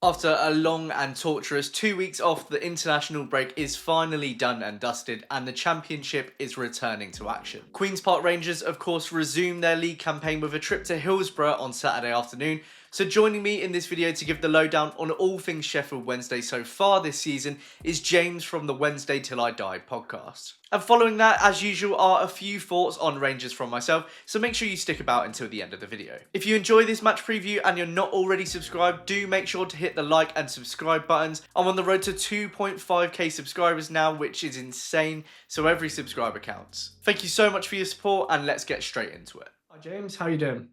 After a long and torturous 2 weeks off, the international break is finally done and dusted, and the Championship is returning to action. Queen's Park Rangers, of course, resume their league campaign with a trip to Hillsborough on Saturday afternoon. So joining me in this video to give the lowdown on all things Sheffield Wednesday so far this season is James from the Wednesday Till I Die podcast. And following that, as usual, are a few thoughts on Rangers from myself, so make sure you stick about until the end of the video. If you enjoy this match preview and you're not already subscribed, do make sure to hit the like and subscribe buttons. I'm on the road to 2.5k subscribers now, which is insane, so every subscriber counts. Thank you so much for your support, and let's get straight into it. Hi James, how you doing?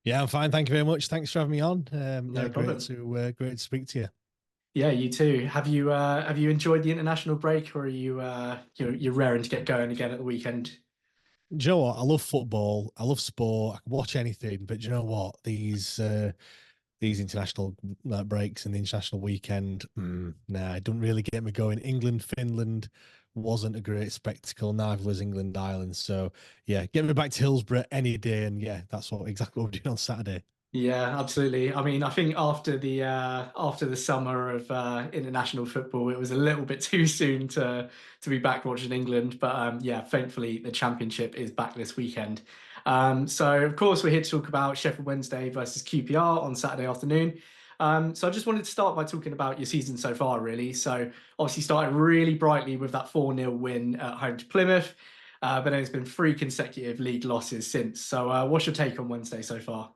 Yeah, I'm fine. Thank you very much. Thanks for having me on. No problem. Great to speak to you. Yeah, you too. Have you enjoyed the international break, or are you're raring to get going again at the weekend? Do you know what? I love football. I love sport. I can watch anything. But do you know what? These international breaks and the international weekend, nah, it don't really get me going. England, Finland wasn't a great spectacle. Neither was England, Ireland. So yeah, get me back to Hillsborough any day. And yeah, that's exactly what we're doing on Saturday. Yeah, absolutely. I mean, I think after the summer of international football, it was a little bit too soon to be back watching England. But yeah, thankfully the Championship is back this weekend. So of course we're here to talk about Sheffield Wednesday versus QPR on Saturday afternoon. So I just wanted to start by talking about your season so far, really. So obviously started really brightly with that 4-0 win at home to Plymouth, but then it's been 3 consecutive league losses since. So what's your take on Wednesday so far?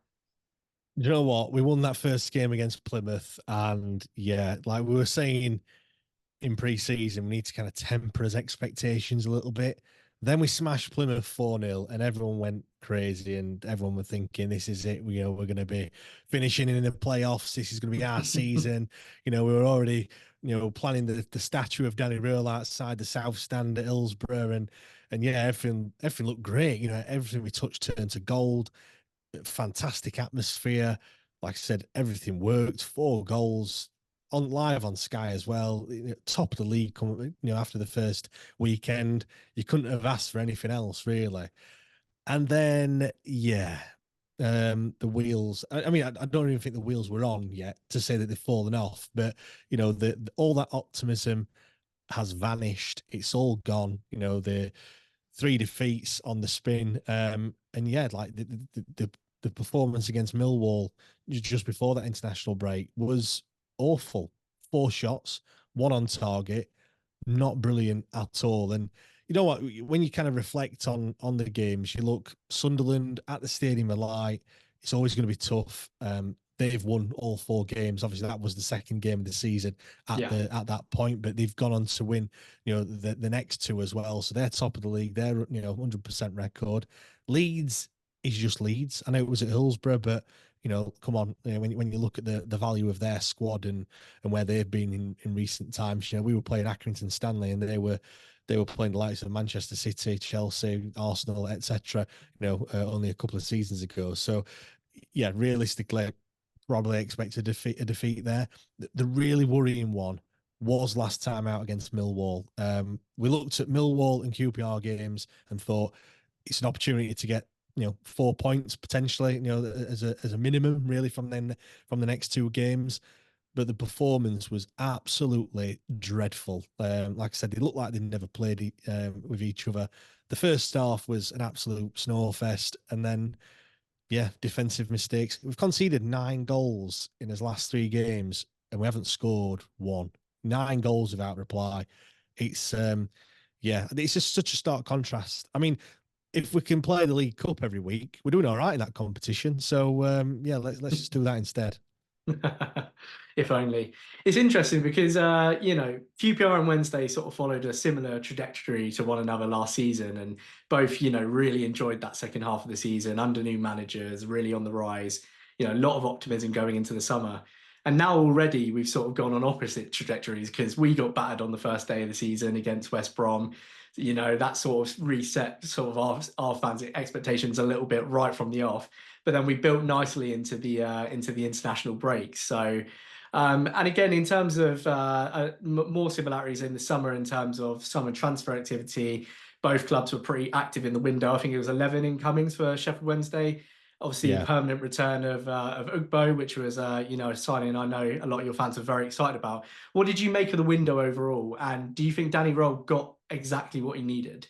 Do you know what? We won that first game against Plymouth, and yeah, like we were saying in pre-season, we need to kind of temper his expectations a little bit. Then we smashed Plymouth 4-0 and everyone went crazy and everyone were thinking, this is it. We're going to be finishing in the playoffs. This is going to be our season. We were already, planning the statue of Danny Röhl outside the South Stand at Hillsborough. And yeah, everything looked great. Everything we touched turned to gold. Fantastic atmosphere. Like I said, everything worked. 4 goals on live on Sky as well. Top of the league. After the first weekend, you couldn't have asked for anything else really. And then yeah, the wheels. I mean, I don't even think the wheels were on yet to say that they've fallen off. But all that optimism has vanished. It's all gone. The 3 defeats on the spin. And yeah, like the performance against Millwall just before that international break was awful. 4 shots, 1 on target, not brilliant at all. And you know what? When you kind of reflect on the games, you look Sunderland at the Stadium of Light. It's always going to be tough. They've won all 4 games. Obviously, that was the second game of the season at that point, but they've gone on to win, the next 2 as well. So they're top of the league. They're 100% record. Leeds is just Leeds. I know it was at Hillsborough, but come on, when you look at the value of their squad and where they've been in recent times, we were playing Accrington Stanley and they were playing the likes of Manchester City, Chelsea, Arsenal, etc. Only a couple of seasons ago. So yeah, realistically, probably expect a defeat there. The really worrying one was last time out against Millwall. We looked at Millwall and QPR games and thought it's an opportunity to get 4 points potentially, as a minimum really from the next 2 games. But the performance was absolutely dreadful. Like I said, they looked like they'd never played with each other. The first half was an absolute snowfest, and then yeah, defensive mistakes. We've conceded 9 goals in his last 3 games, and we haven't scored 1. 9 goals without reply. It's it's just such a stark contrast. I mean, if we can play the League Cup every week, we're doing all right in that competition. So yeah, let's just do that instead. If only. It's interesting because QPR and Wednesday sort of followed a similar trajectory to one another last season, and both really enjoyed that second half of the season under new managers, really on the rise. A lot of optimism going into the summer. And now already we've sort of gone on opposite trajectories because we got battered on the first day of the season against West Brom. That sort of reset sort of our fans' expectations a little bit right from the off. But then we built nicely into the international break. So, and again, in terms of more similarities in the summer, in terms of summer transfer activity, both clubs were pretty active in the window. I think it was 11 incomings for Sheffield Wednesday. Obviously, Yeah. permanent return of Ugbo, which was a signing I know a lot of your fans are very excited about. What did you make of the window overall? And do you think Danny Roll got exactly what he needed?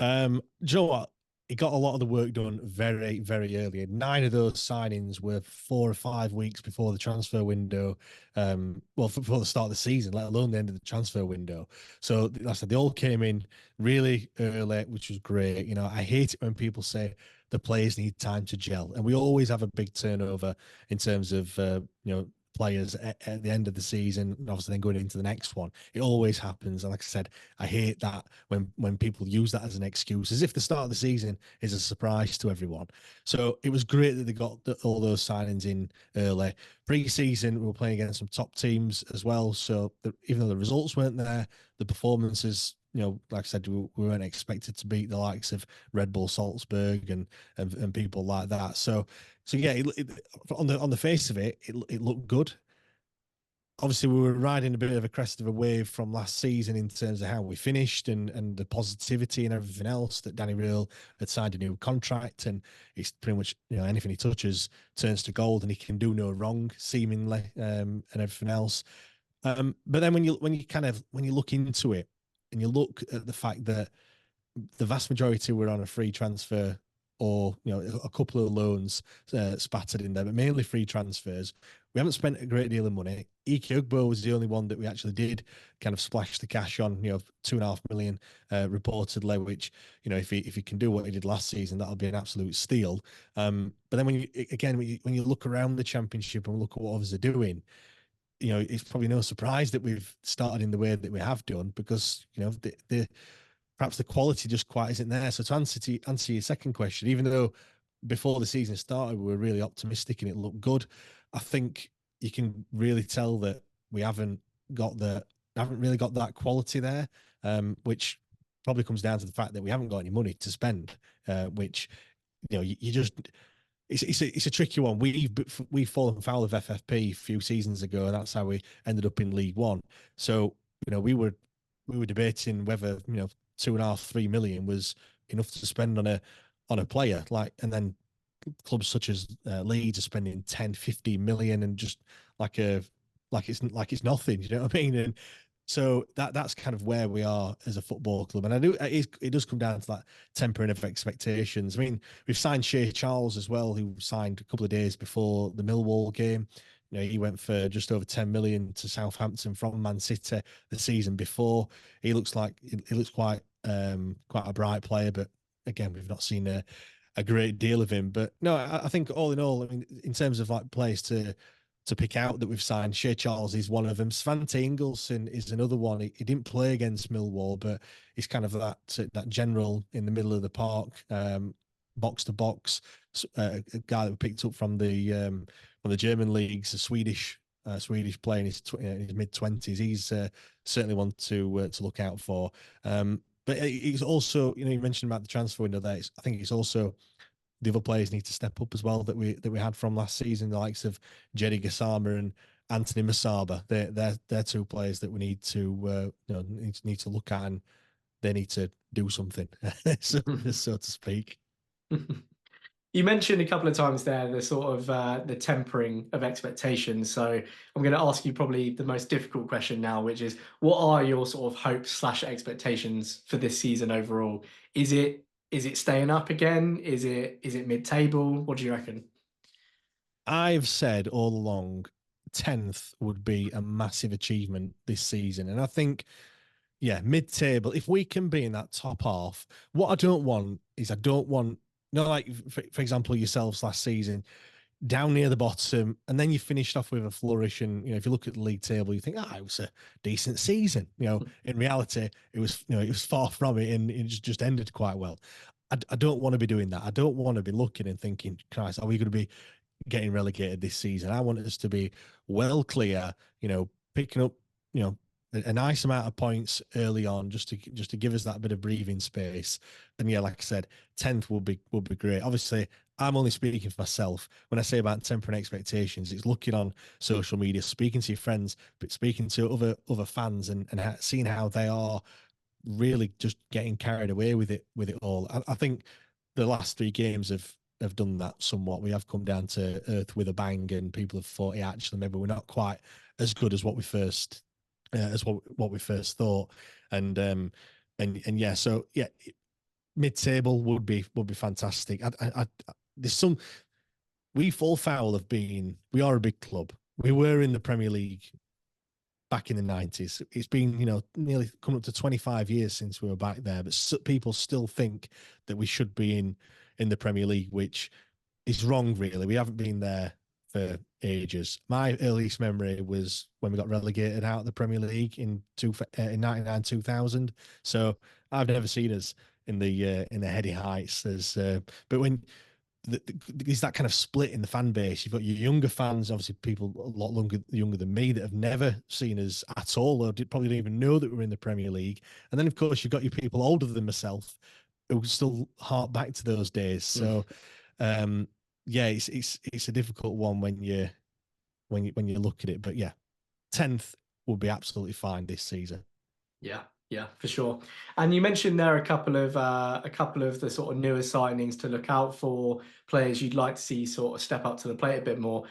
Do you know what? He got a lot of the work done very, very early. 9 of those signings were 4 or 5 weeks before the transfer window. Well, before the start of the season, let alone the end of the transfer window. So, like I said, they all came in really early, which was great. I hate it when people say the players need time to gel, and we always have a big turnover in terms of players at the end of the season, and obviously then going into the next one. It always happens, and like I said, I hate that when people use that as an excuse, as if the start of the season is a surprise to everyone. So it was great that they got all those signings in early. Pre-season, we were playing against some top teams as well. So even though the results weren't there, the performances, like I said, we weren't expected to beat the likes of Red Bull Salzburg and people like that. So yeah, on the face of it, it looked good. Obviously we were riding a bit of a crest of a wave from last season in terms of how we finished and the positivity and everything else, that Danny Röhl had signed a new contract, and it's pretty much anything he touches turns to gold, and he can do no wrong seemingly, and everything else. But then when you look into it and you look at the fact that the vast majority were on a free transfer, or a couple of loans spattered in there, but mainly free transfers. We haven't spent a great deal of money. Ike Ugbo was the only one that we actually did kind of splash the cash on. 2.5 million reportedly, which if he can do what he did last season, that'll be an absolute steal. But then when you look around the championship and look at what others are doing, it's probably no surprise that we've started in the way that we have done, because the perhaps the quality just quite isn't there. So to answer your second question, even though before the season started we were really optimistic and it looked good, I think you can really tell that we haven't really got that quality there, which probably comes down to the fact that we haven't got any money to spend, which you just it's a tricky one. We've fallen foul of FFP a few seasons ago, and that's how we ended up in League One. So we were debating whether 2.5, 3 million was enough to spend on a player, and then clubs such as Leeds are spending 10, 15 million, and just like it's nothing. You know what I mean? And so that's kind of where we are as a football club. And it does come down to that tempering of expectations. I mean, we've signed Shea Charles as well, who signed a couple of days before the Millwall game. He went for just over 10 million to Southampton from Man City the season before. He looks quite a bright player, but again, we've not seen a great deal of him. But no, I think all in all, I mean, in terms of like players to pick out that we've signed, Shea Charles is one of them. Svante Ingolson is another one. He didn't play against Millwall, but he's kind of that general in the middle of the park, box to box, a guy that we picked up from the German leagues, a Swedish player in his mid-20s. He's certainly one to look out for. But he's also, you mentioned about the transfer window there. I think it's also the other players need to step up as well that we had from last season, the likes of Jerry Gassama and Anthony Masaba. They're two players that we need to need to look at, and they need to do something, so to speak. You mentioned a couple of times there the sort of the tempering of expectations. So I'm going to ask you probably the most difficult question now, which is, what are your sort of hopes/expectations for this season overall? Is it staying up again? Is it mid-table? What do you reckon? I've said all along 10th would be a massive achievement this season, and I think, yeah, mid-table. If we can be in that top half, what I don't want, like for example, yourselves last season, down near the bottom, and then you finished off with a flourish. And if you look at the league table, you think, it was a decent season. In reality, it was far from it, and it just ended quite well. I don't want to be doing that. I don't want to be looking and thinking, Christ, are we going to be getting relegated this season? I want us to be well clear, picking up, a nice amount of points early on, just to give us that bit of breathing space. And yeah, like I said, 10th would be great. Obviously, I'm only speaking for myself when I say about tempering expectations. It's looking on social media, speaking to your friends, but speaking to other fans, and seeing how they are really just getting carried away with it all. I think the last 3 games have have done that somewhat. We have come down to earth with a bang, and people have thought, yeah, actually, maybe we're not quite as good as what we first what we first thought. And yeah, so yeah, mid-table would be fantastic. There's some we fall foul of being. We are a big club. We were in the Premier League back in the 90s. It's been, nearly coming up to 25 years since we were back there, but people still think that we should be in the Premier League, which is wrong, really. We haven't been there for ages. My earliest memory was when we got relegated out of the Premier League in 99 2000. So I've never seen us in the heady heights. But when there's that kind of split in the fan base. You've got your younger fans, obviously people a lot younger than me that have never seen us at all, or probably don't even know that we're in the Premier League. And then, of course, you've got your people older than myself who still hark back to those days. So, yeah, it's a difficult one when you look at it. But yeah, 10th would be absolutely fine this season. Yeah, for sure. And you mentioned there a couple of the sort of newer signings to look out for, players you'd like to see sort of step up to the plate a bit more.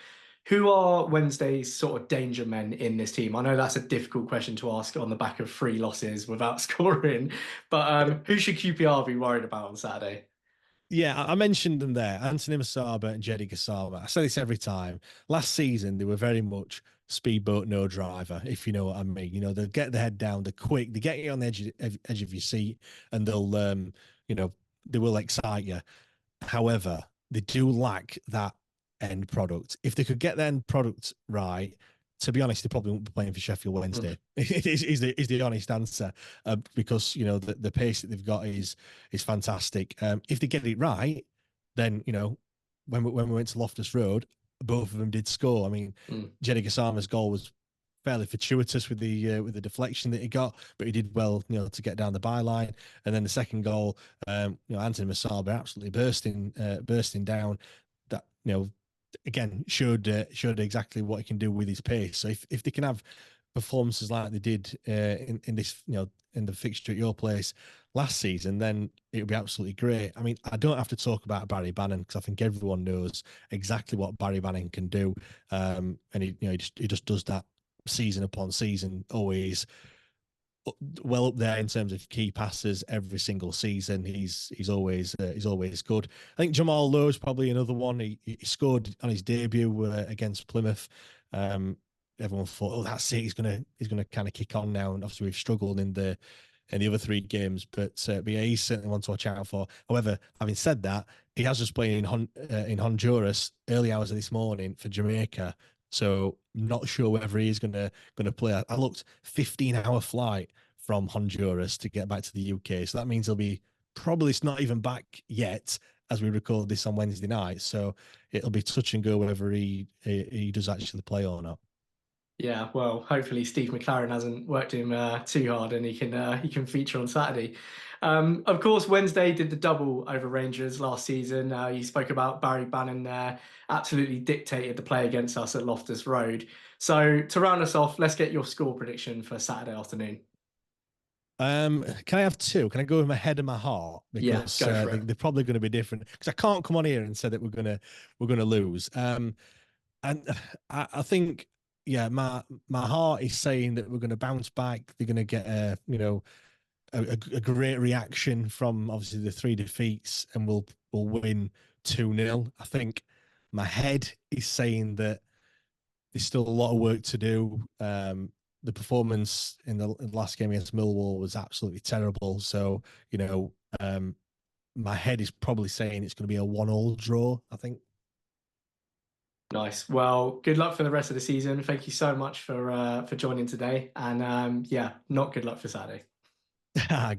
Who are Wednesday's sort of danger men in this team? I know that's a difficult question to ask on the back of 3 losses without scoring, but who should QPR be worried about on Saturday? Yeah, I mentioned them there, Anthony Masaba and Jedi Gasama. I say this every time. Last season, they were very much speedboat, no driver, if you know what I mean. They'll get the head down, they're quick, they get you on the edge of your seat, and you know, they will excite you. However, they do lack that end product. If they could get the end product right, to be honest, they probably won't be playing for Sheffield Wednesday. Is the honest answer, because the pace that they've got is fantastic. If they get it right, then when we went to Loftus Road, both of them did score. I mean, Jenny Gasama's goal was fairly fortuitous with the deflection that he got, but he did well, to get down the byline. And then the second goal, Anthony Masaba absolutely bursting down. That again showed exactly what he can do with his pace. So if they can have performances like they did in this, in the fixture at your place last season, then it would be absolutely great. I mean, I don't have to talk about Barry Bannon because I think everyone knows exactly what Barry Bannon can do, and he just does that season upon season, always well up there in terms of key passes every single season. He's always good. I think Jamal Lowe is probably another one. He scored on his debut against Plymouth. Everyone thought, oh, that's it. He's gonna kind of kick on now, and obviously we've struggled in the other 3 games, but yeah, he's certainly one to watch out for. However, having said that, he has just played in Honduras early hours of this morning for Jamaica. So not sure whether he's gonna play. I looked 15-hour flight from Honduras to get back to the UK. So that means he'll be probably not even back yet as we record this on Wednesday night. So it'll be touch and go whether he does actually play or not. Yeah, well, hopefully Steve McLaren hasn't worked him too hard and he can feature on Saturday. Of course, Wednesday did the double over Rangers last season. You spoke about Barry Bannon there, absolutely dictated the play against us at Loftus Road. So to round us off, let's get your score prediction for Saturday afternoon. Can I have 2? Can I go with my head and my heart? Yeah, Because go for it. they're probably going to be different. Because I can't come on here and say that we're gonna lose. And I think, yeah, my heart is saying that we're going to bounce back. They're going to get a great reaction from obviously the 3 defeats, and we'll win 2-0. I think my head is saying that there's still a lot of work to do. The performance in the last game against Millwall was absolutely terrible. So, my head is probably saying it's going to be a 1-1 draw, I think. Nice. Well, good luck for the rest of the season. Thank you so much for joining today. And yeah, not good luck for Saturday.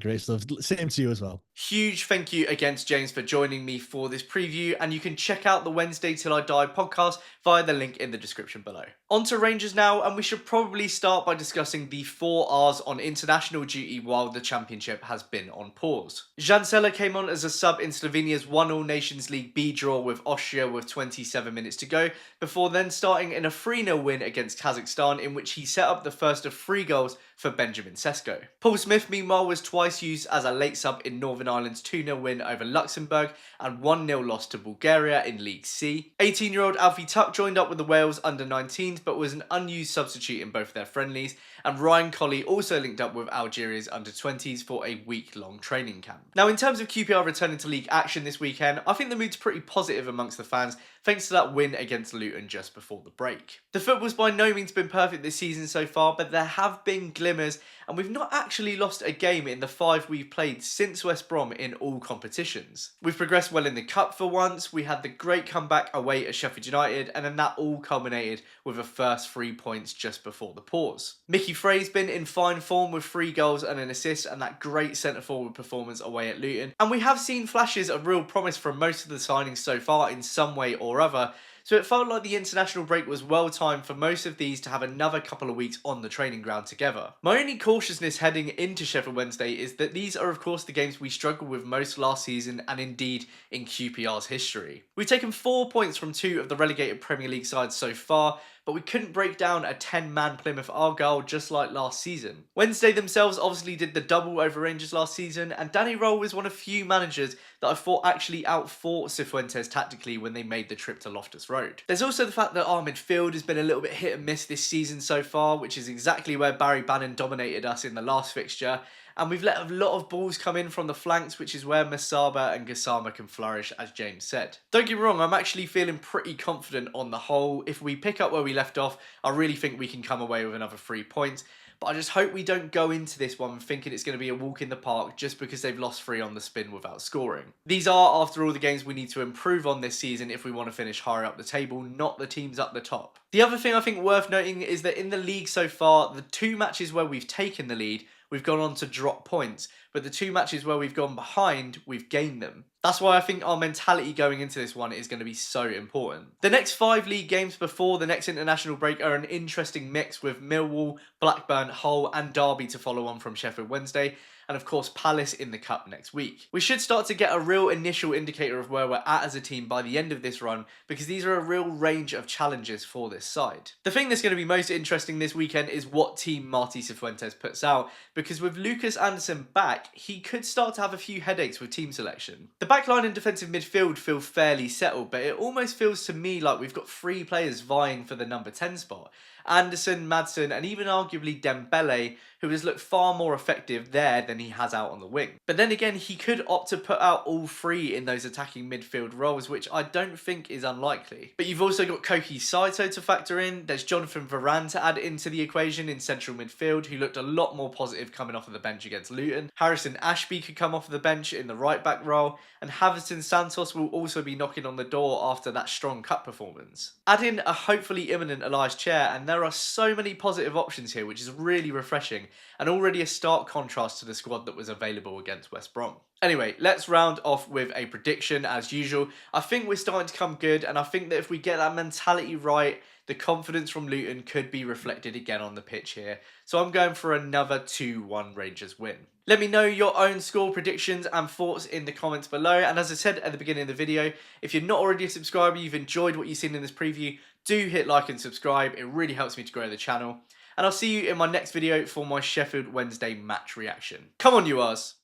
Great stuff. Same to you as well. Huge thank you again to James for joining me for this preview, and you can check out the Wednesday Till I Die podcast via the link in the description below. On to Rangers now, and we should probably start by discussing the 4 R's on international duty while the championship has been on pause. Jan Seller came on as a sub in Slovenia's 1-1 Nations League B draw with Austria with 27 minutes to go, before then starting in a 3-0 win against Kazakhstan, in which he set up the first of 3 goals for Benjamin Sesko. Paul Smith, meanwhile, was twice used as a late sub in Northern Ireland's 2-0 win over Luxembourg and 1-0 loss to Bulgaria in League C. 18-year-old Alfie Tuck joined up with the Wales under-19s but was an unused substitute in both their friendlies, and Ryan Colley also linked up with Algeria's under-20s for a week-long training camp. Now, in terms of QPR returning to league action this weekend, I think the mood's pretty positive amongst the fans thanks to that win against Luton just before the break. The football's by no means been perfect this season so far, but there have been glimmers, and we've not actually lost a game in the 5 we've played since West Brom in all competitions. We've progressed well in the Cup for once, we had the great comeback away at Sheffield United, and then that all culminated with a first 3 points just before the pause. Mickey Frey's been in fine form with 3 goals and an assist and that great centre-forward performance away at Luton, and we have seen flashes of real promise from most of the signings so far in some way or other, so it felt like the international break was well timed for most of these to have another couple of weeks on the training ground together. My only cautiousness heading into Sheffield Wednesday is that these are of course the games we struggled with most last season and indeed in QPR's history. We've taken 4 points from 2 of the relegated Premier League sides so far, but we couldn't break down a 10-man Plymouth Argyle just like last season. Wednesday themselves obviously did the double over Rangers last season, and Danny Röhl was one of few managers that I thought actually outfought Cifuentes tactically when they made the trip to Loftus Road. There's also the fact that our midfield has been a little bit hit and miss this season so far, which is exactly where Barry Bannon dominated us in the last fixture, and we've let a lot of balls come in from the flanks, which is where Masaba and Gassama can flourish, as James said. Don't get me wrong, I'm actually feeling pretty confident on the whole. If we pick up where we left off, I really think we can come away with another 3 points. But I just hope we don't go into this one thinking it's going to be a walk in the park just because they've lost 3 on the spin without scoring. These are, after all, the games we need to improve on this season if we want to finish higher up the table, not the teams up the top. The other thing I think worth noting is that in the league so far, the 2 matches where we've taken the lead, we've gone on to drop points, but the 2 matches where we've gone behind, we've gained them. That's why I think our mentality going into this one is going to be so important. The next 5 league games before the next international break are an interesting mix with Millwall, Blackburn, Hull and Derby to follow on from Sheffield Wednesday, and of course Palace in the Cup next week. We should start to get a real initial indicator of where we're at as a team by the end of this run, because these are a real range of challenges for this side. The thing that's going to be most interesting this weekend is what team Martí Cifuentes puts out, because with Lucas Anderson back, he could start to have a few headaches with team selection. The backline and defensive midfield feel fairly settled, but it almost feels to me like we've got 3 players vying for the number 10 spot. Anderson, Madsen and even arguably Dembele, who has looked far more effective there than he has out on the wing. But then again, he could opt to put out all 3 in those attacking midfield roles, which I don't think is unlikely. But you've also got Koki Saito to factor in, there's Jonathan Varane to add into the equation in central midfield, who looked a lot more positive coming off of the bench against Luton. Harrison Ashby could come off of the bench in the right back role, and Haverton Santos will also be knocking on the door after that strong cup performance. Add in a hopefully imminent Elias Chair, and there are so many positive options here, which is really refreshing, and already a stark contrast to the squad that was available against West Brom. Anyway, let's round off with a prediction as usual. I think we're starting to come good, and I think that if we get that mentality right, the confidence from Luton could be reflected again on the pitch here. So I'm going for another 2-1 Rangers win. Let me know your own score predictions and thoughts in the comments below. And as I said at the beginning of the video, if you're not already a subscriber, you've enjoyed what you've seen in this preview, do hit like and subscribe. It really helps me to grow the channel. And I'll see you in my next video for my Sheffield Wednesday match reaction. Come on, you Rs!